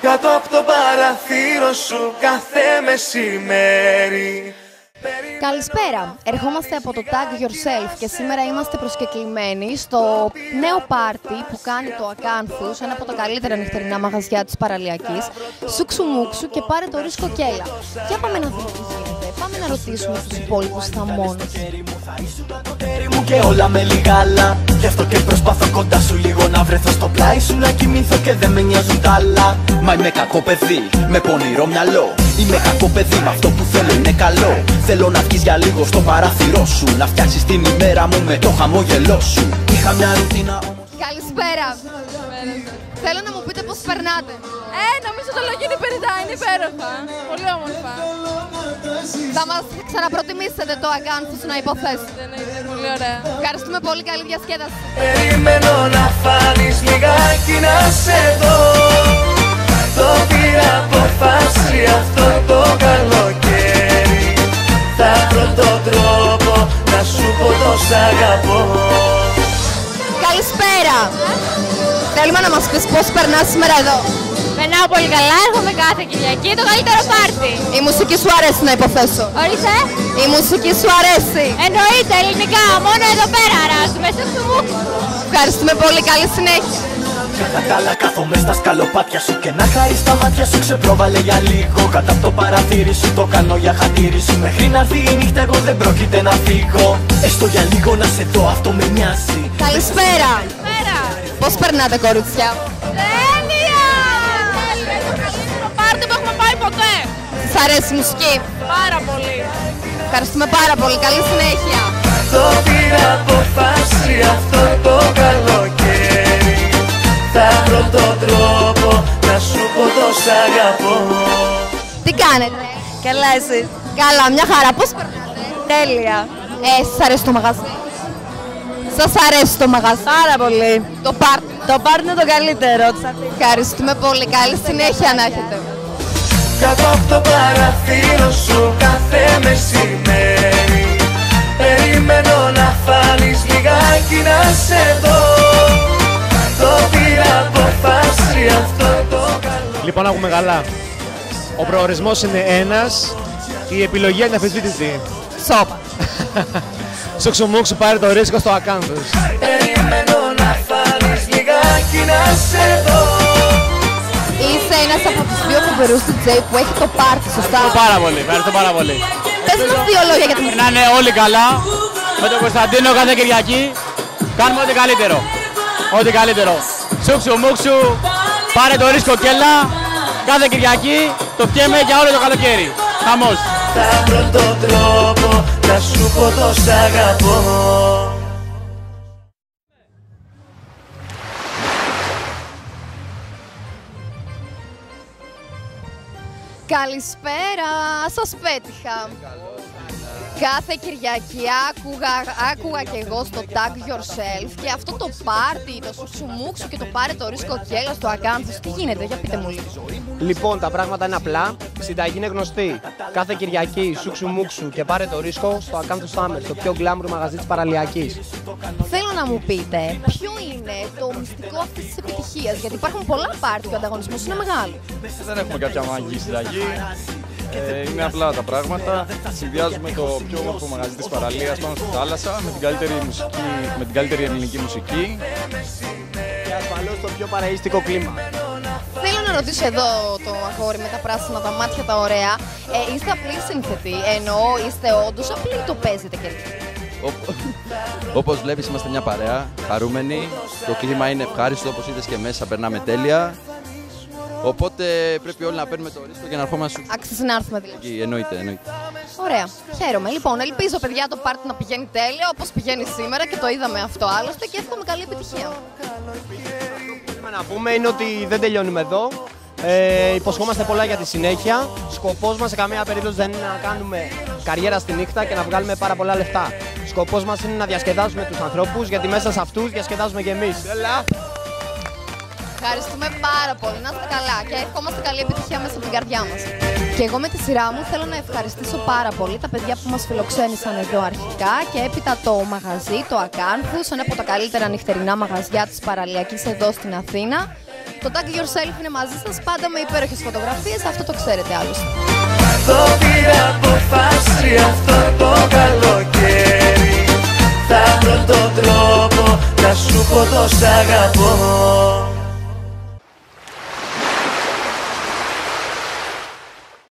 κάτω από το παραθύρο σου κάθε μεσημέρι. Καλησπέρα. Ερχόμαστε από το Tag Yourself και σήμερα είμαστε προσκεκλημένοι στο νέο πάρτι που κάνει το Ακάνθους, ένα από τα καλύτερα νυχτερινά μαγαζιά της παραλιακής, Σούξου Μούξου και πάρε το ρίσκο κέλα. Για πάμε να δούμε τι γίνεται. Πάμε να ρωτήσουμε τους υπόλοιπους θαμώνες. Και όλα με λιγάλα. Γι' αυτό και προσπαθώ κοντά σου λίγο να βρεθώ στο πλάι σου, να κοιμηθώ και δεν με νοιάζουν τα άλλα. Μα είμαι κακό παιδί, με πονηρό μυαλό. Είμαι κακό παιδί, με αυτό που θέλω είναι καλό. Θέλω να βγεις για λίγο στο παράθυρό σου, να φτιάξεις την ημέρα μου με το χαμόγελό σου. Είχα μια ρουτίνα όμως. Καλησπέρα. Θέλω να μου πείτε πώς περνάτε. Νομίζω το Λογίνι 50 είναι υπέροχα. Πολύ όμορφα. Θα μας ξαναπροτιμήσετε το Ακάνθους να υποθέσετε. Είναι πολύ ωραία. Ευχαριστούμε πολύ, καλή διασκέδαση. Περιμένω να φάνεις λιγάκι να σε δω. Το πήρα αποφάση αυτό το καλοκαίρι. Θα βρω τον τρόπο να σου πω το σ' αγαπώ. Καλησπέρα. Θέλουμε να μας πεις πώς περνάς σήμερα εδώ. Περνάω πολύ καλά, έρχομαι κάθε Κυριακή, το καλύτερο πάρτι. Η μουσική σου αρέσει να υποθέσω. Ορίστε. Η μουσική σου αρέσει. Εννοείται, ελληνικά, μόνο εδώ πέρα αράζουμε, Σούξου Μούξου. Ευχαριστούμε πολύ, καλή συνέχεια. Κατά τα άλλα κάθομαι στα σκαλοπάτια σου και να χαρείς τα μάτια σου ξεπρόβαλε για λίγο. Κάτω από το παραθύρι σου το κάνω για χατήρι σου. Μέχρι να έρθει η νύχτα εγώ δεν πρόκειται να φύγω. Έστω για λίγο να σε δω, αυτό με νοιάζει. Καλησπέρα. Πώς περνάτε, κορίτσια. Τέλεια! Είναι το καλύτερο πάρτι που έχουμε πάει ποτέ. Σας αρέσει η μουσική. Πάρα πολύ. Ευχαριστούμε πάρα πολύ, καλή συνέχεια. Το πήρα αποφάση αυτό το καλοκαίρι. Θα βρω τον τρόπο να σου πω το σ' αγαπώ. Τι κάνετε. Καλά εσείς. Καλά, μια χαρά. Πώς περνάτε. Τέλεια. Σας αρέσει το μαγαζί. Σας αρέσει το μαγαζί. Πάρα πολύ. Το πάρτι. Το πάρτι είναι το καλύτερο. Ευχαριστούμε πολύ, καλή συνέχεια να έχετε. Κάτω από το παραθύρο σου κάθε μεσημέρι. Περιμένω να φάνεις λιγάκι να σε δω. Το πήρα αποφάση αυτό το καλό. Λοιπόν, ακούμε καλά. Ο προορισμός είναι ένας, η επιλογή είναι αφισβήτητη. Σόπα. Σούξου Μούξου, πάρε το ρίσκο στο Ακάνθους. Περιμένω να φάνεις λιγάκι να σε δω. Είσαι ένας από τους δύο φοβερούς DJ που έχει το πάρτι, σωστά. Πάρα πολύ, ευχαριστώ πάρα πολύ. Πες μας δύο λόγια για την Περνάνε όλοι καλά. Με τον Κωνσταντίνο κάθε Κυριακή κάνουμε ό,τι καλύτερο. Ό,τι καλύτερο. Σούξου Μούξου, πάρε το ρίσκο κέλα. Κάθε Κυριακή το πιέμε για όλο το καλοκαίρι. Χαμός. Θα βρω τον τρόπο να σου πω το σ' αγαπώ. Καλησπέρα, σας πέτυχα. Κάθε Κυριακή άκουγα και εγώ στο Tag Yourself και αυτό το πάρτι, το Σούξου Μούξου και το πάρε το ρίσκο κέλα στο Ακάνθους, τι γίνεται, για πείτε μου λίγο. Λοιπόν, τα πράγματα είναι απλά. Η συνταγή είναι γνωστή. Κάθε Κυριακή Σούξου Μούξου και πάρε το ρίσκο στο Ακάνθους Summer, το πιο γκλάμουρ μαγαζί της παραλιακής. Θέλω να μου πείτε ποιο είναι το μυστικό αυτής της επιτυχίας, γιατί υπάρχουν πολλά πάρτι και ο ανταγωνισμός είναι μεγάλο. Δεν έχουμε κάποια μαγική συνταγή. Είναι απλά τα πράγματα. Συνδυάζουμε το πιο όμορφο μαγαζί της παραλίας πάνω στη θάλασσα με την καλύτερη μουσική, με την καλύτερη ελληνική μουσική. Και ασφαλώς το πιο παραίστικο κλίμα. Θέλω να ρωτήσω εδώ το αγόρι με τα πράσινα, τα μάτια τα ωραία. Είστε απλοί σύνθετοι, εννοώ είστε όντως απλοί ή το παίζετε και έτσι. Όπως βλέπεις είμαστε μια παρέα, χαρούμενοι. Το κλίμα είναι ευχάριστο, όπως είδες και μέσα, περνάμε τέλεια. Οπότε πρέπει όλοι να παίρνουμε το ρίσκο και να ερχόμαστε. Άξιζε να έρθουμε δηλαδή. Εννοείται. Ωραία, χαίρομαι. Λοιπόν, ελπίζω παιδιά το πάρτι να πηγαίνει τέλεια όπως πηγαίνει σήμερα και το είδαμε αυτό άλλωστε και εύχομαι καλή επιτυχία. Αυτό που θέλουμε να πούμε είναι ότι δεν τελειώνουμε εδώ. Υποσχόμαστε πολλά για τη συνέχεια. Σκοπός μας σε καμία περίπτωση δεν είναι να κάνουμε καριέρα στη νύχτα και να βγάλουμε πάρα πολλά λεφτά. Σκοπός μας είναι να διασκεδάσουμε τους ανθρώπους, γιατί μέσα σε αυτούς διασκεδάζουμε και εμείς. Ευχαριστούμε πάρα πολύ. Να είστε καλά και ευχόμαστε καλή επιτυχία μέσα από την καρδιά μας. Και εγώ με τη σειρά μου θέλω να ευχαριστήσω πάρα πολύ τα παιδιά που μας φιλοξένησαν εδώ αρχικά και έπειτα το μαγαζί, το Ακάνθους, ένα από τα καλύτερα νυχτερινά μαγαζιά της παραλιακής εδώ στην Αθήνα. Το Tag Yourself είναι μαζί σας πάντα με υπέροχες φωτογραφίες, αυτό το ξέρετε άλλωστε. Το πήρα αποφάση αυτό το καλοκαίρι. Θα βρω τον τρόπο να σου πω το σ' αγαπώ.